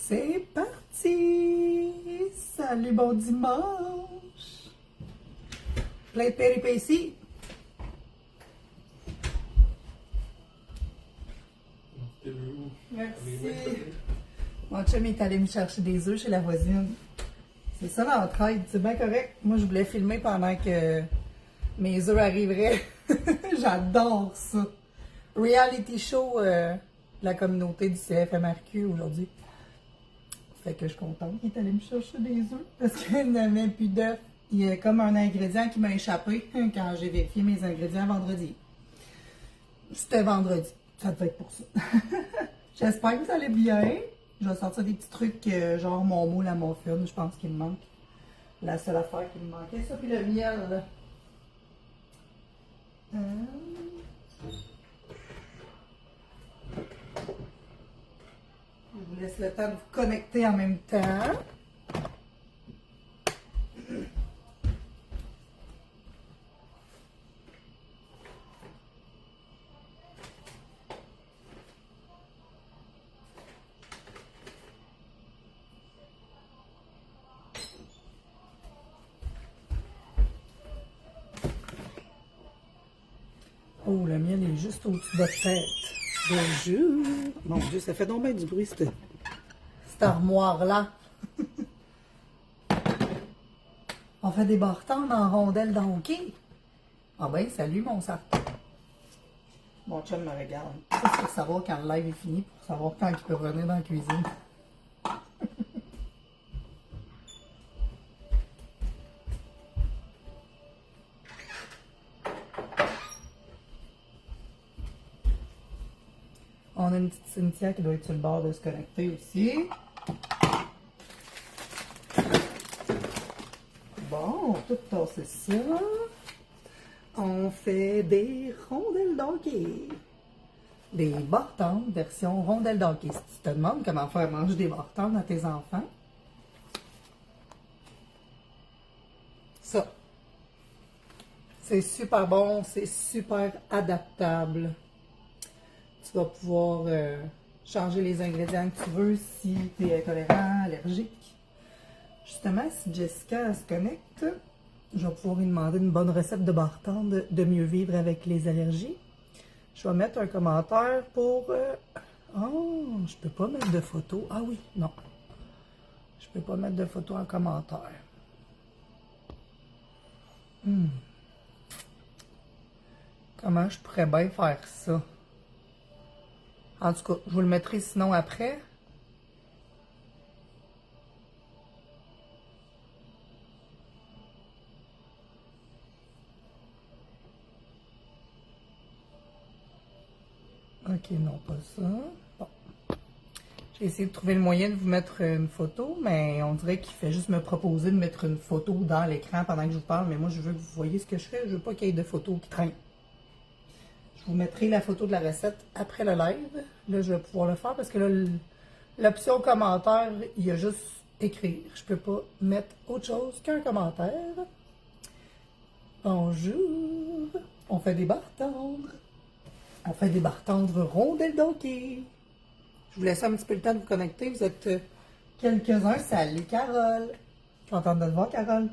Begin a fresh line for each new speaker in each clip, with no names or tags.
C'est parti! Salut, bon dimanche! Plein de péripéties! Merci! Mon chum est allé me chercher des œufs chez la voisine. C'est ça l'entraide, c'est bien correct. Moi, je voulais filmer pendant que mes œufs arriveraient. J'adore ça! Reality show de la communauté du CFMRQ aujourd'hui. Fait que je suis contente qu'il est allé me chercher des œufs parce qu'il n'avait plus d'œufs. Il y a comme un ingrédient qui m'a échappé quand j'ai vérifié mes ingrédients vendredi. C'était vendredi. Ça devait être pour ça. J'espère que vous allez bien. Je vais sortir des petits trucs genre mon moule à muffin. Je pense qu'il me manque. La seule affaire qui me manquait, ça puis le miel. Je vous laisse le temps de vous connecter en même temps. Oh, le miel est juste au-dessus de votre tête. Bonjour! Mon Dieu, ça fait donc bien du bruit, cette armoire-là. On fait des bartends en rondelles d'hockey. Ah ben, salut mon sarton. Mon chum me regarde. Ça, c'est pour savoir quand le live est fini, pour savoir quand il peut revenir dans la cuisine. On a une petite Cynthia qui doit être sur le bord de se connecter aussi. Bon, tout tasser ça. On fait des rondelles d'hockey. Des bartendes version rondelles d'hockey. Si tu te demandes comment faire manger des bartendes à tes enfants, ça. C'est super bon, c'est super adaptable. Tu vas pouvoir changer les ingrédients que tu veux si tu es intolérant, allergique. Justement, si Jessica se connecte, je vais pouvoir lui demander une bonne recette de bartende de mieux vivre avec les allergies. Je vais mettre un commentaire pour... Oh, je peux pas mettre de photos. Ah oui, non. Je peux pas mettre de photos en commentaire. Comment je pourrais bien faire ça? En tout cas, je vous le mettrai sinon après. Ok, non, pas ça. Bon. J'ai essayé de trouver le moyen de vous mettre une photo, mais on dirait qu'il fait juste me proposer de mettre une photo dans l'écran pendant que je vous parle, mais moi, je veux que vous voyez ce que je fais. Je veux pas qu'il y ait de photos qui traînent. Je vous mettrai la photo de la recette après le live. Là, je vais pouvoir le faire parce que là, l'option commentaire, il y a juste écrire. Je peux pas mettre autre chose qu'un commentaire. Bonjour! On fait des bartendres. On fait des bartendres rondelles d'hockey. Je vous laisse un petit peu le temps de vous connecter. Vous êtes quelques-uns. Salut Carole! Je suis contente de te voir, Carole.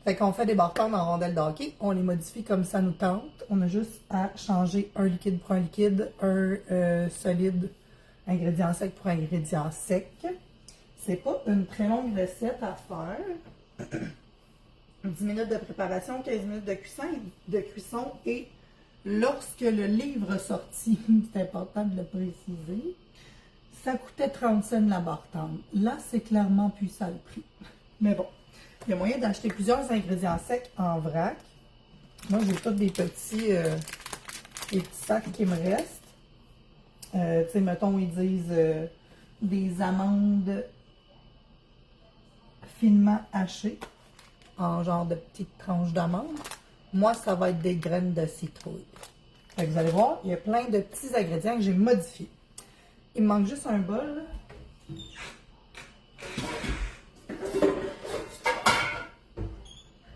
Fait qu'on fait des bartendres en rondelles d'hockey. On les modifie comme ça nous tente. On a juste à changer un liquide pour un liquide, un solide ingrédient sec pour ingrédient sec. C'est pas une très longue recette à faire. 10 minutes de préparation, 15 minutes de cuisson et lorsque le livre sortit, c'est important de le préciser, ça coûtait 30 cents la bartende. Là, c'est clairement plus ça le prix. Mais bon. Il y a moyen d'acheter plusieurs ingrédients secs en vrac. Moi, j'ai tous des petits sacs qui me restent. Tu sais, mettons, ils disent des amandes finement hachées en genre de petites tranches d'amandes. Moi, ça va être des graines de citrouille. Fait que vous allez voir, il y a plein de petits ingrédients que j'ai modifiés. Il me manque juste un bol.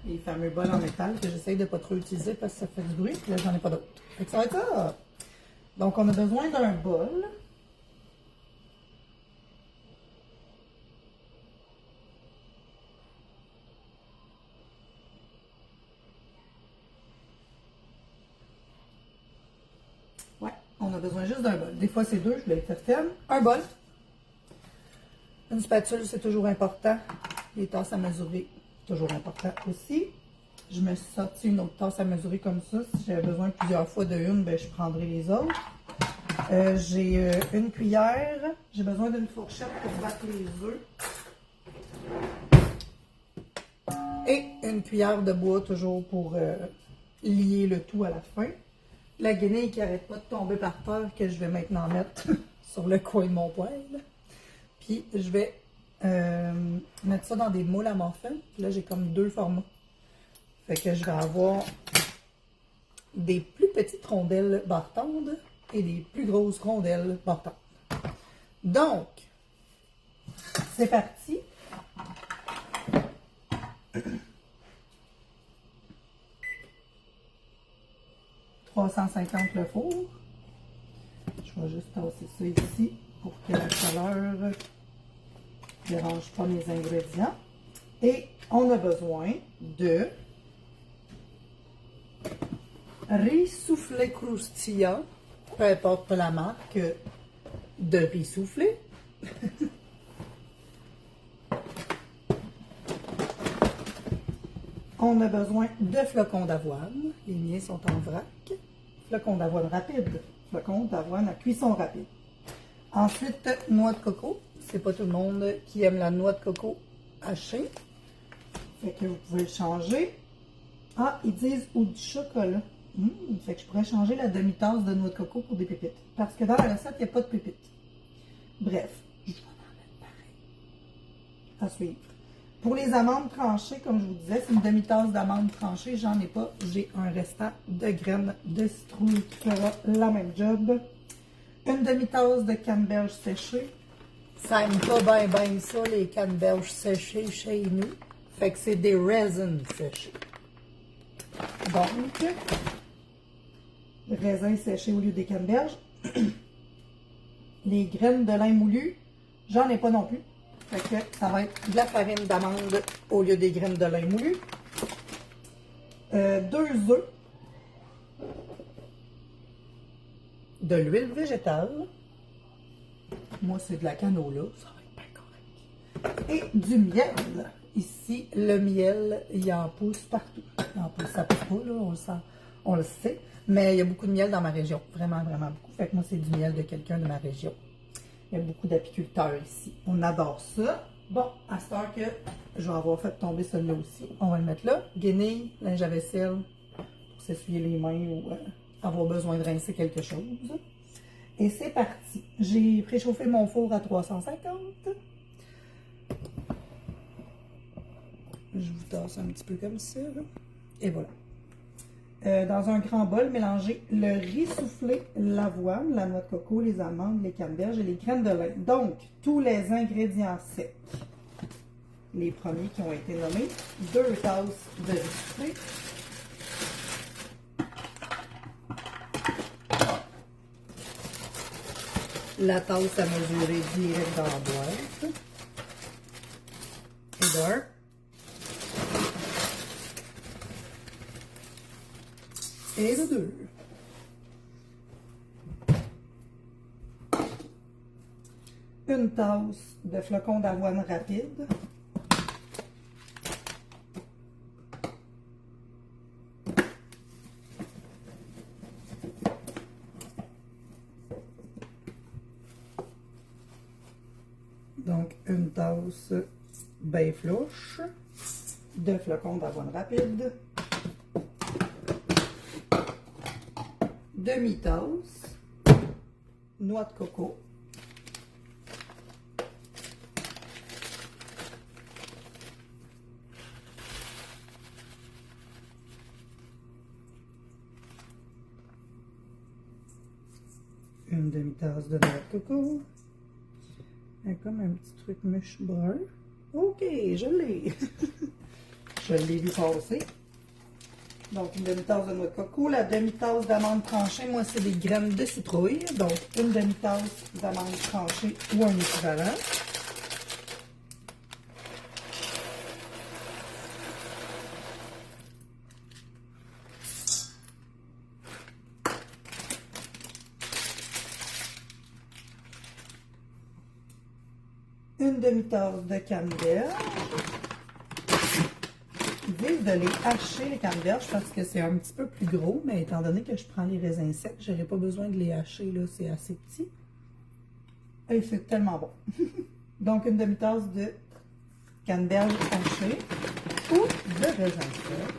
Les fameux bols en métal que j'essaye de ne pas trop utiliser parce que ça fait du bruit. Puis là, j'en ai pas d'autres. Fait que ça va être ça. Donc, on a besoin d'un bol. besoin juste d'un bol. Des fois, c'est deux, je voulais être certaine. Un bol. Une spatule, c'est toujours important. Les tasses à mesurer, toujours important aussi. Je me suis sorti une autre tasse à mesurer comme ça. Si j'avais besoin plusieurs fois de une, ben, je prendrai les autres. J'ai une cuillère. J'ai besoin d'une fourchette pour battre les œufs. Et une cuillère de bois, toujours pour lier le tout à la fin. La guenille qui n'arrête pas de tomber par terre, que je vais maintenant mettre sur le coin de mon poêle. Puis je vais mettre ça dans des moules à muffins. Là, j'ai comme deux formats. Fait que je vais avoir des plus petites rondelles bartendes et des plus grosses rondelles bartendes. Donc, c'est parti. « 350 le four. Je vais juste tasser ça ici pour que la chaleur ne dérange pas mes ingrédients. Et on a besoin de riz soufflé croustillant, peu importe la marque de riz soufflé. On a besoin de flocons d'avoine. Les miens sont en vrac. Flocons d'avoine rapide. Flocons d'avoine à cuisson rapide. Ensuite, noix de coco. C'est pas tout le monde qui aime la noix de coco hachée. Fait que vous pouvez le changer. Ah, ils disent ou du chocolat. Fait que je pourrais changer la demi-tasse de noix de coco pour des pépites. Parce que dans la recette, il n'y a pas de pépites. Bref, je vais en mettre pareil. À suivre. Pour les amandes tranchées, comme je vous disais, c'est une demi-tasse d'amandes tranchées. J'en ai pas. J'ai un restant de graines de citrouille qui fera la même job. Une demi-tasse de canneberge séchée. Ça aime pas bien ça, les canneberges séchées chez nous. Fait que c'est des raisins séchés. Donc, raisins séchés au lieu des canneberges. Les graines de lin moulu, j'en ai pas non plus. Fait que ça va être de la farine d'amande au lieu des graines de lin moulu. 2 œufs. De l'huile végétale. Moi, c'est de la canola. Ça va être bien correct. Et du miel. Ici, le miel, il en pousse partout. Il en pousse, ça pousse pas, là, on le sent, on le sait. Mais il y a beaucoup de miel dans ma région. Vraiment, vraiment beaucoup. Fait que moi, c'est du miel de quelqu'un de ma région. Il y a beaucoup d'apiculteurs ici. On adore ça. Bon, à cette heure que je vais avoir fait tomber celui-là aussi, on va le mettre là. Guenille, linge à vaisselle, pour s'essuyer les mains ou avoir besoin de rincer quelque chose. Et c'est parti. J'ai préchauffé mon four à 350. Je vous tasse un petit peu comme ça. Et voilà. Dans un grand bol, mélangez le riz soufflé, l'avoine, la noix de coco, les amandes, les canneberges et les graines de lin. Donc, tous les ingrédients secs. Les premiers qui ont été nommés. 2 tasses de riz soufflé. La tasse à mesurer direct dans la boîte. Et d'un. Et de 2. Une tasse de flocons d'avoine rapide. Donc, une tasse bien flouche de flocons d'avoine rapide. Demi-tasse, noix de coco, une demi-tasse de noix de coco, et comme un petit truc mûche brun. Ok, je l'ai. Je l'ai vu passer. Donc, une demi-tasse de noix de coco, la demi-tasse d'amandes tranchées, moi, c'est des graines de citrouille. Donc, une demi-tasse d'amandes tranchées ou un équivalent. une demi-tasse de canneberge. L'idée de les hacher, les canneberges, parce que c'est un petit peu plus gros, mais étant donné que je prends les raisins secs, je n'aurai pas besoin de les hacher, là, c'est assez petit. Et c'est tellement bon. Donc, une demi-tasse de canneberge hachée ou de raisins secs.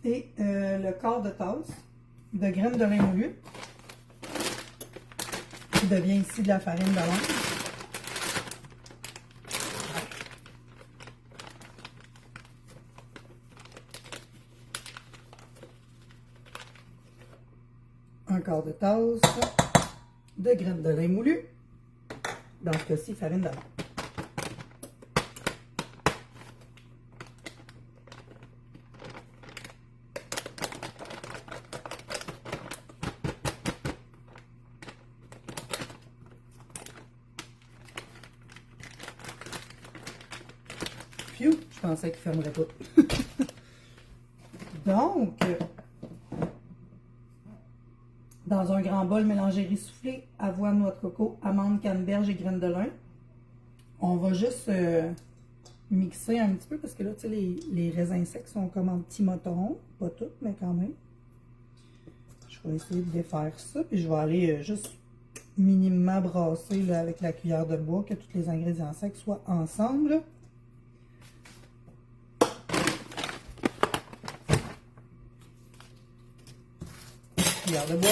Et le quart de tasse de graines de lin moulu, qui devient ici de la farine d'amande. Un quart de tasse de graines de lin moulu, dans ce cas-ci, farine d'amande. Phew, je pensais qu'il ne fermerait pas. Donc, dans un grand bol, mélangez riz soufflé, avoine, noix de coco, amandes, canneberge et graines de lin. On va juste mixer un petit peu parce que là, tu sais, les raisins secs sont comme en petits motons. Pas tous, mais quand même. Je vais essayer de défaire ça. Puis je vais aller juste minimement brasser là, avec la cuillère de bois, que tous les ingrédients secs soient ensemble. Cuillère de bois.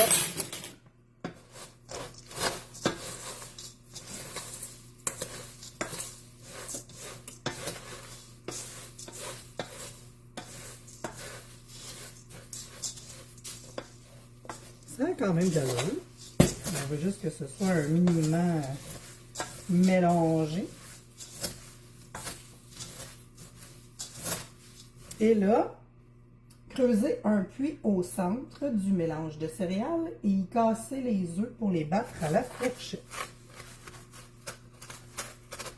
Ça a quand même de l'eau. On veut juste que ce soit un minimum mélangé. Et là, creusez un puits au centre du mélange de céréales et y cassez les œufs pour les battre à la fourchette.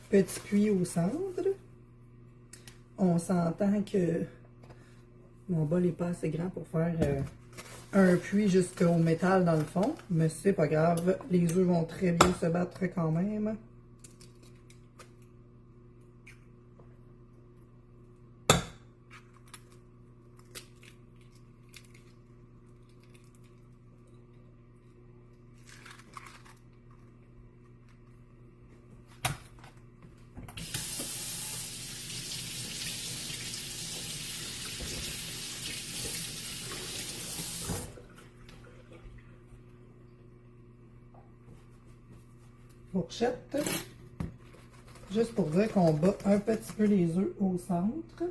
Petit puits au centre. On s'entend que mon bol n'est pas assez grand pour faire un puits jusqu'au métal dans le fond, mais c'est pas grave, les œufs vont très bien se battre quand même. Fourchette, juste pour dire qu'on bat un petit peu les œufs au centre.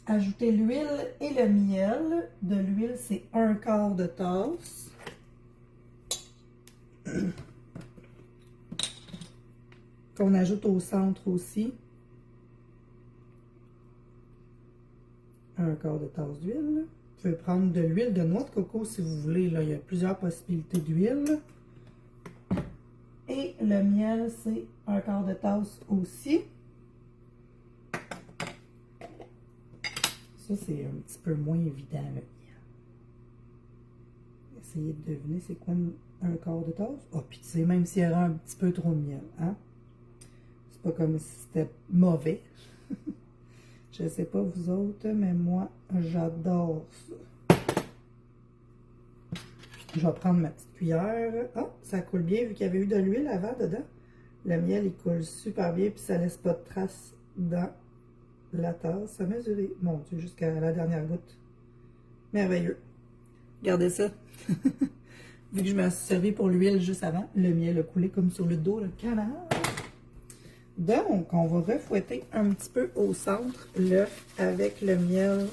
Ajoutez l'huile et le miel. De l'huile, c'est un quart de tasse. Qu'on ajoute au centre aussi. Un quart de tasse d'huile. Vous pouvez prendre de l'huile de noix de coco si vous voulez. Là, il y a plusieurs possibilités d'huile. Et le miel, c'est un quart de tasse aussi. Ça, c'est un petit peu moins évident, le miel. Essayez de deviner c'est quoi un quart de tasse. Oh, puis tu sais, même s'il y aura un petit peu trop de miel, hein? C'est pas comme si c'était mauvais. Je sais pas vous autres, mais moi, j'adore ça. Je vais prendre ma petite cuillère. Ah, ça coule bien vu qu'il y avait eu de l'huile avant dedans. Le miel, il coule super bien puis ça laisse pas de traces dans la tasse. Ça m'a duré, mon Dieu, jusqu'à la dernière goutte. Merveilleux. Regardez ça. Vu que je me suis servi pour l'huile juste avant, le miel a coulé comme sur le dos, le canard. Donc, on va refouetter un petit peu au centre l'œuf avec le miel,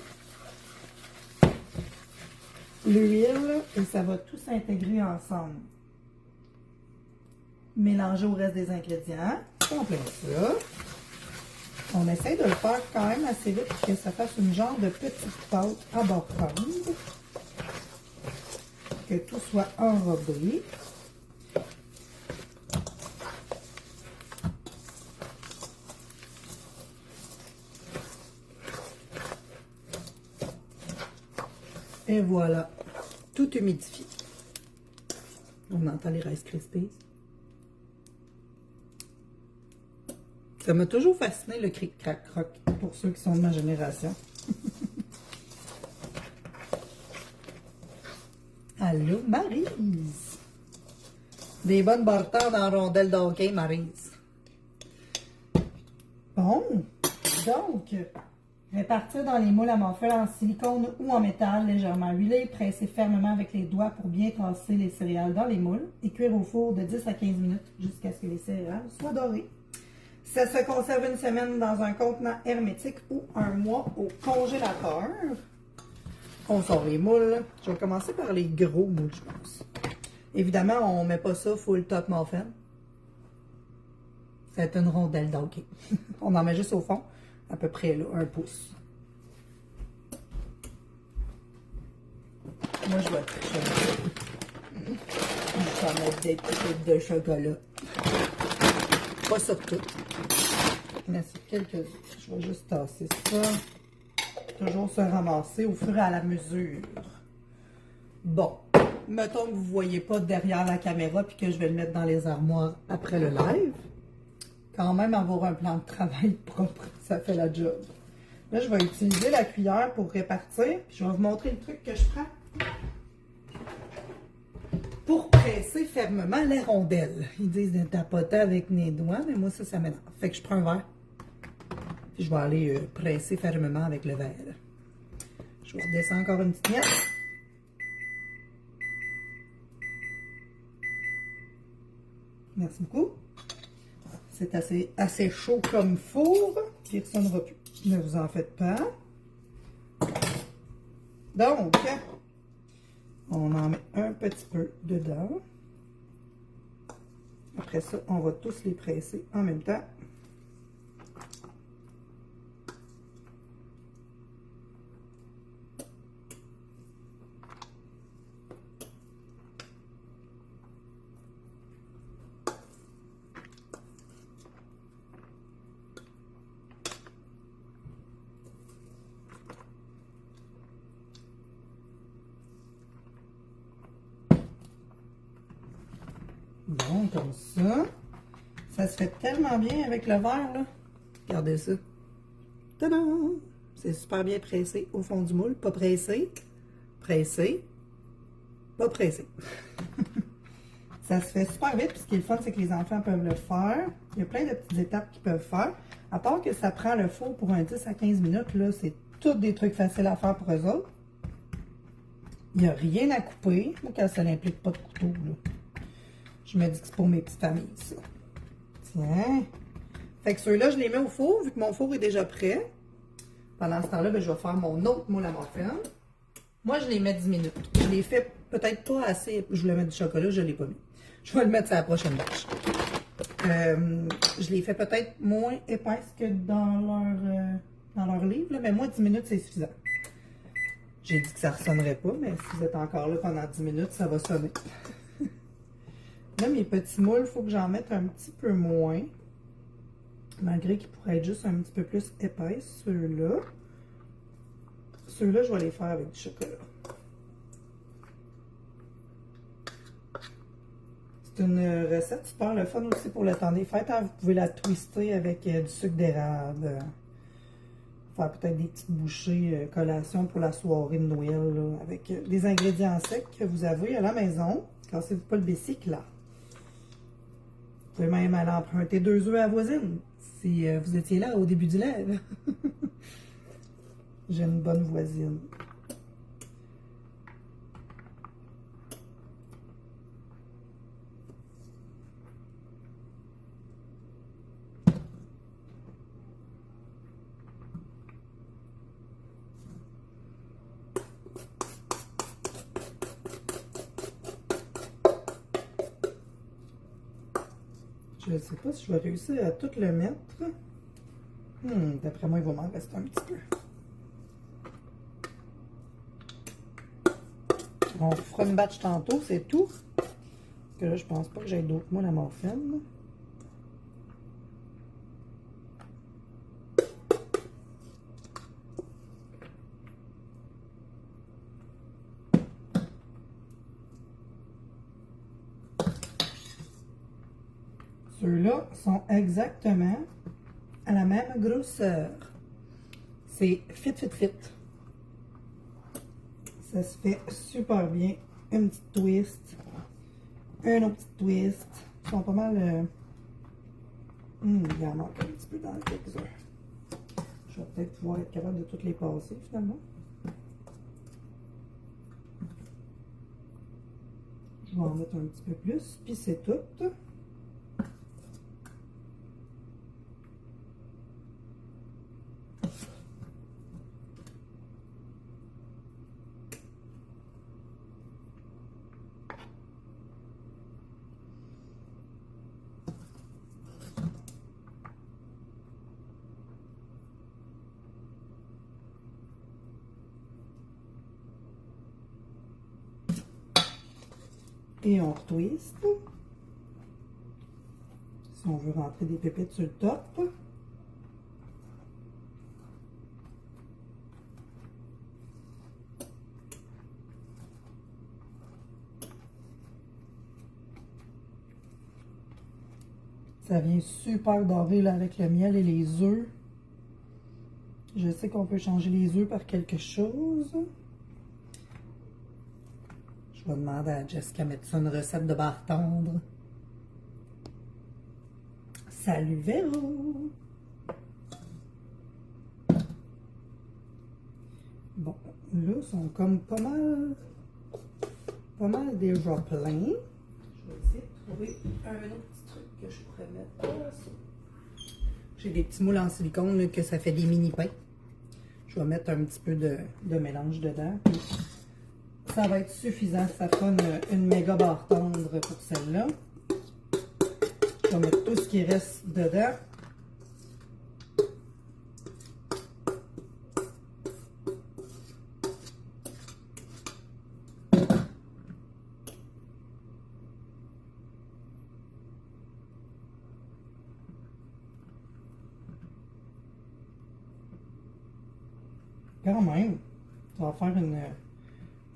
l'huile, et ça va tout s'intégrer ensemble. Mélanger au reste des ingrédients. On plein ça. On essaie de le faire quand même assez vite pour que ça fasse une genre de petite pâte abordable. Que tout soit enrobé. Et voilà, tout humidifié. On entend les Rice Krispies. Ça m'a toujours fasciné le cric-crac-croc pour ceux qui sont de ma génération. Allô, Maryse. Des bonnes bartends en rondelles de hockey, Maryse. Bon, donc, répartir dans les moules à muffins en silicone ou en métal légèrement huilé, presser fermement avec les doigts pour bien tasser les céréales dans les moules et cuire au four de 10 à 15 minutes jusqu'à ce que les céréales soient dorées. Ça se conserve une semaine dans un contenant hermétique ou un mois au congélateur. On sort les moules. Je vais commencer par les gros moules, je pense. Évidemment, on ne met pas ça full top muffin. C'est une rondelle d'hockey. On en met juste au fond, à peu près là, 1 pouce. Moi, je vais tricher. Je vais mettre des petites de chocolat. Pas sur tout. Mais sur quelques-uns. Je vais juste tasser ça. Toujours se ramasser au fur et à la mesure. Bon. Mettons que vous ne voyez pas derrière la caméra puis que je vais le mettre dans les armoires après le live. Quand même, avoir un plan de travail propre, ça fait la job. Là, je vais utiliser la cuillère pour répartir. Puis je vais vous montrer le truc que je prends pour presser fermement les rondelles. Ils disent de tapoter avec mes doigts, mais moi, ça m'énerve. Fait que je prends un verre. Puis je vais aller presser fermement avec le verre. Je vais redescendre encore une petite miette. Merci beaucoup. C'est assez chaud comme four. Il ne ressonnera plus. Ne vous en faites pas. Donc, on en met un petit peu dedans. Après ça, on va tous les presser en même temps. Bon, comme ça. Ça se fait tellement bien avec le verre, là. Regardez ça. Tadam! C'est super bien pressé au fond du moule. Pas pressé. Pressé. Pas pressé. Ça se fait super vite. Puis ce qui est le fun, c'est que les enfants peuvent le faire. Il y a plein de petites étapes qu'ils peuvent faire. À part que ça prend le four pour un 10 à 15 minutes, là, c'est tous des trucs faciles à faire pour eux autres. Il n'y a rien à couper. Moi, quand ça n'implique pas de couteau, là. Je me dis que c'est pour mes petites familles, ça. Tiens. Fait que ceux-là, je les mets au four, vu que mon four est déjà prêt. Pendant ce temps-là, ben, je vais faire mon autre moule à muffin. Moi, je les mets 10 minutes. Je les fais peut-être pas assez. Je voulais mettre du chocolat, je ne l'ai pas mis. Je vais le mettre sur la prochaine batch. Je les fais peut-être moins épaisses que dans leur livre, là, mais moi, 10 minutes, c'est suffisant. J'ai dit que ça ne ressonnerait pas, mais si vous êtes encore là pendant 10 minutes, ça va sonner. Là, mes petits moules, il faut que j'en mette un petit peu moins. Malgré qu'ils pourraient être juste un petit peu plus épais, ceux-là. Ceux-là, je vais les faire avec du chocolat. C'est une recette super le fun aussi pour le temps des fêtes. Hein? Vous pouvez la twister avec du sucre d'érable. Faire peut-être des petites bouchées collation pour la soirée de Noël. Là, avec des ingrédients secs que vous avez à la maison. Cassez-vous pas le bicycle là. Vous pouvez même aller emprunter 2 œufs à voisine. Si vous étiez là au début du live. J'ai une bonne voisine. Je ne sais pas si je vais réussir à tout le mettre. D'après moi, il va m'en rester un petit peu. On fera une batch tantôt, c'est tout. Parce que là, je pense pas que j'ai d'autres moules à muffin. Ceux-là sont exactement à la même grosseur. C'est fit. Ça se fait super bien. Une petite twist. Un autre petit twist. Ils sont pas mal... il y en manque un petit peu dans le quelques-uns. Je vais peut-être pouvoir être capable de toutes les passer finalement. Je vais en mettre un petit peu plus, puis c'est tout. Et on retwist. Si on veut rentrer des pépites sur le top. Ça vient super doré là, avec le miel et les œufs. Je sais qu'on peut changer les œufs par quelque chose. Je vais demander à Jessica de mettre ça une recette de bar tendre. Salut Véro! Bon, là, ils sont comme pas mal déjà pleins. Je vais essayer de trouver un autre petit truc que je pourrais mettre là. J'ai des petits moules en silicone là, que ça fait des mini pains. Je vais mettre un petit peu de mélange dedans. Puis ça va être suffisant. Ça fera une méga barre tendre pour celle-là. Je vais mettre tout ce qui reste dedans. Quand même, ça va faire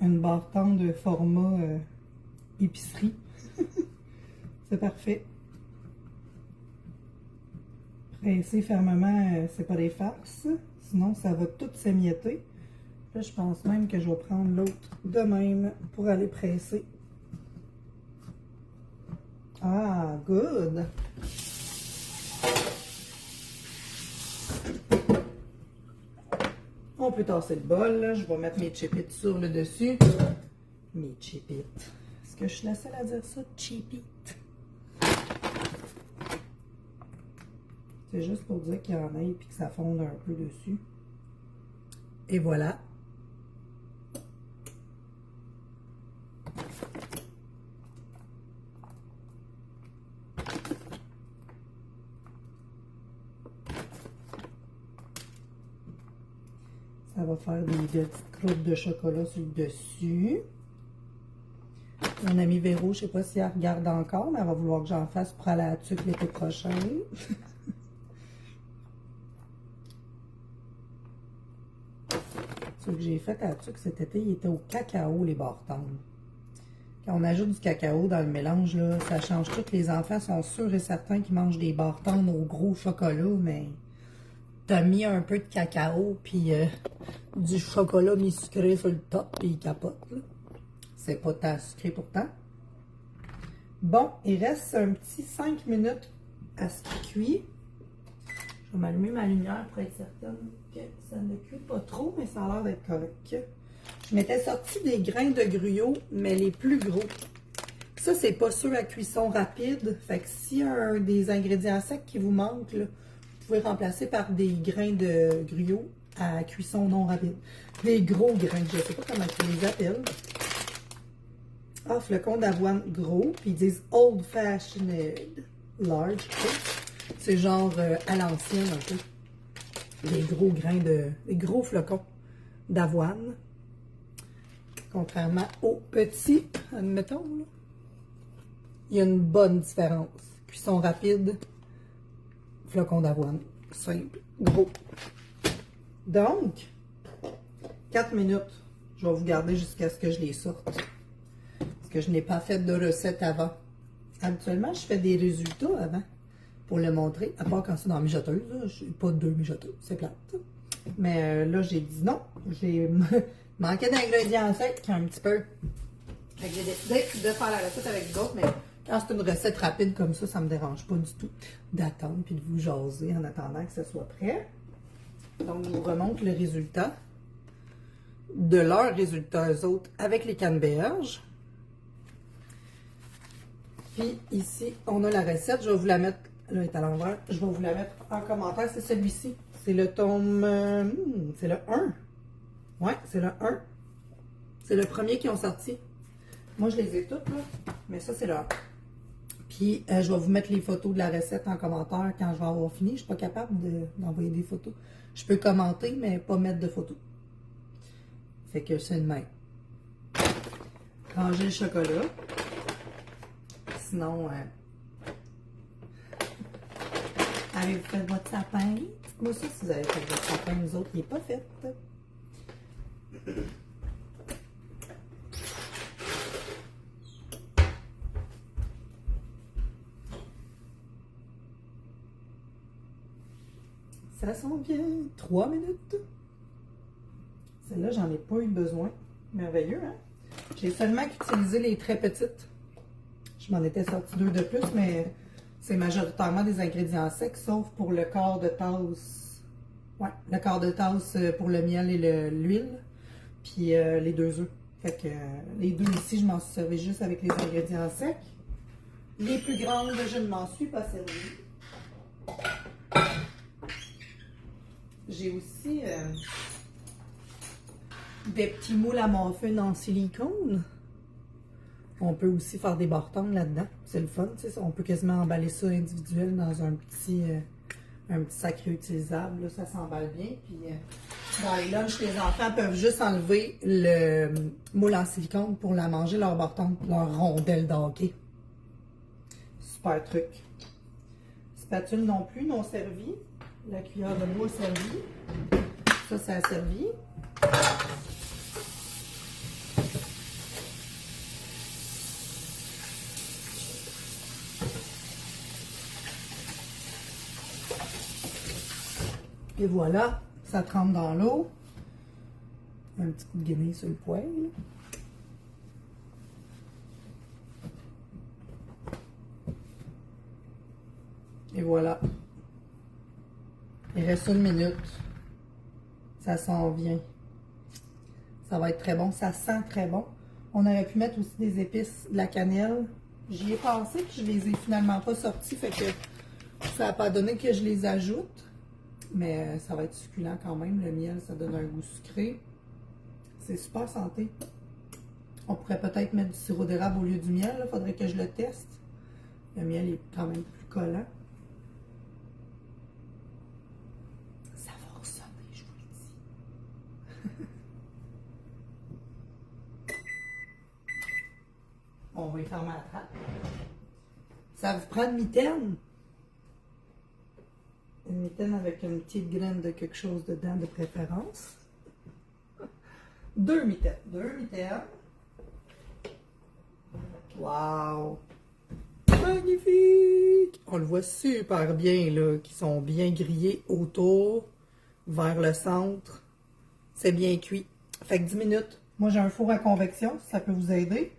une barre tendre de format épicerie. C'est parfait. Presser fermement, c'est pas des farces. Sinon, ça va tout s'émietter. Là, je pense même que je vais prendre l'autre de même pour aller presser. Ah, good! On peut tasser le bol. Là. Je vais mettre mes chipites sur le dessus. Mes chipites. Est-ce que je suis la seule à dire ça? Chipites. C'est juste pour dire qu'il y en a et que ça fonde un peu dessus. Et voilà. Ça va faire des petites croûtes de chocolat sur le dessus. Mon amie Véro, je ne sais pas si elle regarde encore, mais elle va vouloir que j'en fasse pour aller à la tuque l'été prochain. Ce que j'ai fait à la tuque cet été, il était au cacao, les barres tendres. Quand on ajoute du cacao dans le mélange, là, ça change tout. Les enfants sont sûrs et certains qu'ils mangent des barres tendres au gros chocolat, mais t'as mis un peu de cacao, puis du chocolat mi-sucré sur le top, puis ils capotent. C'est pas tant sucré pourtant. Bon, il reste un petit 5 minutes à ce qu'il cuit. Je vais m'allumer ma lumière pour être certaine que ça ne cuit pas trop, mais ça a l'air d'être correct. Je m'étais sorti des grains de gruyot, mais les plus gros. Ça, c'est pas ceux à cuisson rapide. Fait que s'il y a un des ingrédients secs qui vous manque, là, vous pouvez remplacer par des grains de gruyot à cuisson non rapide. Des gros grains, je sais pas comment ils les appellent. Ah, flocons d'avoine gros, puis ils disent Old Fashioned Large. C'est genre à l'ancienne un peu. Des gros grains des gros flocons d'avoine. Contrairement aux petits, admettons, là. Il y a une bonne différence. Cuisson rapide, flocons d'avoine. Simple, gros. Donc, 4 minutes. Je vais vous garder jusqu'à ce que je les sorte. Parce que je n'ai pas fait de recette avant. Habituellement, je fais des résultats avant. pour le montrer, à part quand c'est dans la mijoteuse. Je n'ai pas deux mijoteuses, c'est plate. Mais là, j'ai dit non. J'ai manqué d'ingrédients secs un petit peu. Fait que j'ai décidé de faire la recette avec d'autres, mais quand c'est une recette rapide comme ça ne me dérange pas du tout d'attendre puis de vous jaser en attendant que ce soit prêt. Donc, je vous remontre le résultat de leurs résultats, eux autres, avec les canneberges. Puis ici, on a la recette. Je vais vous la mettre, là, elle est à l'envers. Je vais vous la mettre en commentaire. C'est celui-ci. C'est le tome, c'est le 1. Ouais, c'est le 1. C'est le premier qui ont sorti. Moi, je les ai toutes, là. Mais ça, c'est le 1. Puis, je vais vous mettre les photos de la recette en commentaire quand je vais avoir fini. Je ne suis pas capable d'envoyer des photos. Je peux commenter, mais pas mettre de photos. Fait que c'est le même. Ranger le chocolat. Sinon, avez-vous fait votre sapin? Moi, ça, si vous avez fait votre sapin, nous autres, il n'est pas fait. Ça sent bien. 3 minutes. Celle-là, j'en ai pas eu besoin. Merveilleux, hein? J'ai seulement utilisé les très petites. Je m'en étais sorti 2 de plus, mais c'est majoritairement des ingrédients secs, sauf pour le quart de tasse. Ouais, le quart de tasse pour le miel et l'huile. Puis les 2 œufs. Fait que les 2 ici, je m'en suis servi juste avec les ingrédients secs. Les plus grandes, je ne m'en suis pas servi. J'ai aussi des petits moules à muffins en silicone. On peut aussi faire des bartons là-dedans. C'est le fun, tu sais. On peut quasiment emballer ça individuel dans un petit sac réutilisable. Là, ça s'emballe bien. Puis dans les lunchs, les enfants peuvent juste enlever le moule en silicone pour la manger, leur barton, leur rondelle de hockey. Super truc. Spatule non plus, non servi. La cuillère de bois servie. Ça a servi. Et voilà, ça trempe dans l'eau. Un petit coup de guenille sur le poêle. Et voilà. Il reste 1 minute. Ça s'en vient. Ça va être très bon. Ça sent très bon. On aurait pu mettre aussi des épices, de la cannelle. J'y ai pensé, puis je les ai finalement pas sortis. Fait que ça n'a pas donné que je les ajoute. Mais ça va être succulent quand même. Le miel, ça donne un goût sucré. C'est super santé. On pourrait peut-être mettre du sirop d'érable au lieu du miel. Il faudrait que je le teste. Le miel est quand même plus collant. Ça va ressonner, je vous le dis. On va y fermer la trappe. Ça vous prend une mitaine? Une mitaine avec une petite graine de quelque chose dedans de préférence. 2 mitaines. 2 mitaines. Wow! Magnifique! On le voit super bien, là, qui sont bien grillés autour, vers le centre. C'est bien cuit. Fait que 10 minutes. Moi, j'ai un four à convection, si ça peut vous aider.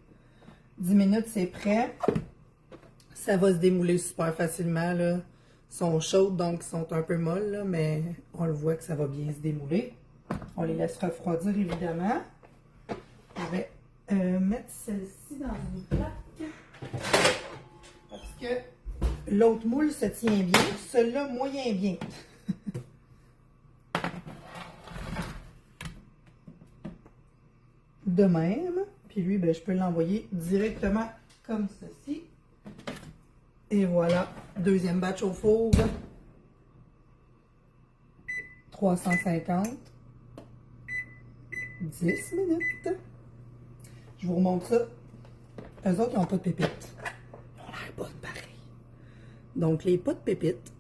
10 minutes, c'est prêt. Ça va se démouler super facilement, là. Ils sont chaudes, donc ils sont un peu molles, là, mais on le voit que ça va bien se démouler. On les laisse refroidir, évidemment. Je vais mettre celle-ci dans une plaque. Parce que l'autre moule se tient bien. Celui-là, moyen bien. De même. Puis lui, ben, je peux l'envoyer directement comme ceci. Et voilà. Deuxième batch au four. 350. 10 minutes. Je vous remontre ça. Eux autres, ils n'ont pas de pépites. Ils ont l'air bonnes pareil. Donc, les pas de pépites.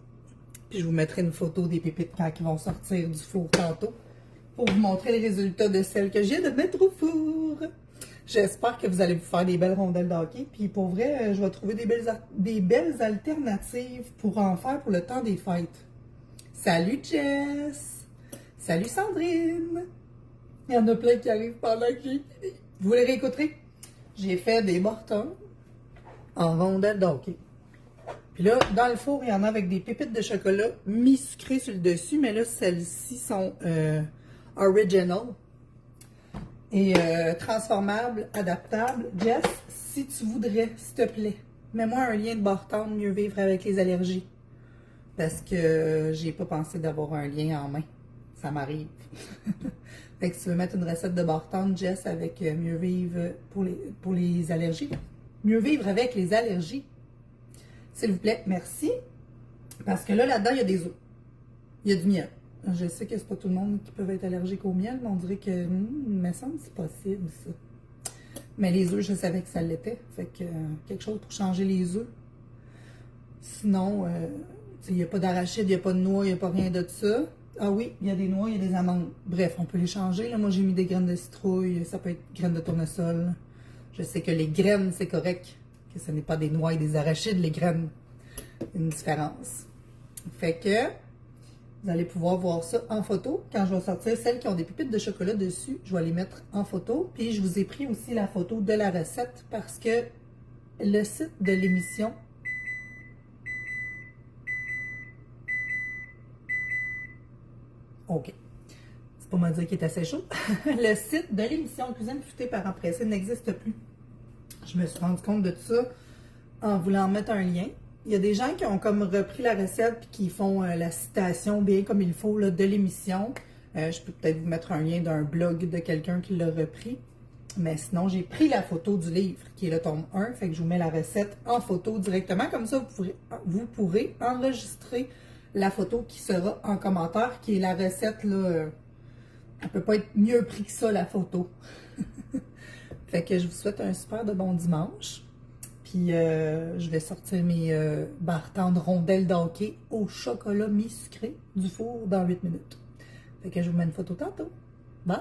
Puis, je vous mettrai une photo des pépites quand ils vont sortir du four tantôt. Pour vous montrer les résultats de celles que j'ai de mettre au four. J'espère que vous allez vous faire des belles rondelles de hockey. Puis pour vrai, je vais trouver des belles alternatives pour en faire pour le temps des fêtes. Salut Jess! Salut Sandrine! Il y en a plein qui arrivent pendant que j'ai fini. Vous les réécouterez? J'ai fait des mortons en rondelles de hockey. Puis là, dans le four, il y en a avec des pépites de chocolat mi-sucrées sur le dessus, mais là, celles-ci sont original et transformables, adaptables. Jess, si tu voudrais, s'il te plaît, mets-moi un lien de Bartende Mieux Vivre avec les allergies. Parce que j'ai pas pensé d'avoir un lien en main. Ça m'arrive. Fait que si tu veux mettre une recette de Bartende, Jess, avec Mieux Vivre pour les allergies. Mieux Vivre avec les allergies. S'il vous plaît, merci. Parce que là, là-dedans, il y a des œufs. Il y a du miel. Je sais que c'est pas tout le monde qui peut être allergique au miel, mais on dirait que, il me semble que c'est possible, ça. Mais les œufs, je savais que ça l'était. Fait que, quelque chose pour changer les œufs. Sinon, il n'y a pas d'arachide, il n'y a pas de noix, il n'y a pas rien de ça. Ah oui, il y a des noix, il y a des amandes. Bref, on peut les changer. Là, moi, j'ai mis des graines de citrouille. Ça peut être graines de tournesol. Je sais que les graines, c'est correct. Que ce n'est pas des noix et des arachides, les graines. Une différence. Fait que vous allez pouvoir voir ça en photo. Quand je vais sortir celles qui ont des pépites de chocolat dessus, je vais les mettre en photo. Puis je vous ai pris aussi la photo de la recette parce que le site de l'émission OK. C'est pour me dire qu'il est assez chaud. Le site de l'émission Cuisine futée par empressé n'existe plus. Je me suis rendu compte de ça en voulant mettre un lien. Il y a des gens qui ont comme repris la recette puis qui font la citation bien comme il faut là, de l'émission. Je peux peut-être vous mettre un lien d'un blog de quelqu'un qui l'a repris. Mais sinon, j'ai pris la photo du livre qui est le tome 1. Fait que je vous mets la recette en photo directement. Comme ça, vous pourrez enregistrer la photo qui sera en commentaire, qui est la recette, là. Elle peut pas être mieux pris que ça, la photo. Fait que je vous souhaite un super de bon dimanche. Puis je vais sortir mes Bartende rondelles de hockey au chocolat mi-sucré du four dans 8 minutes. Fait que je vous mets une photo tantôt. Bye!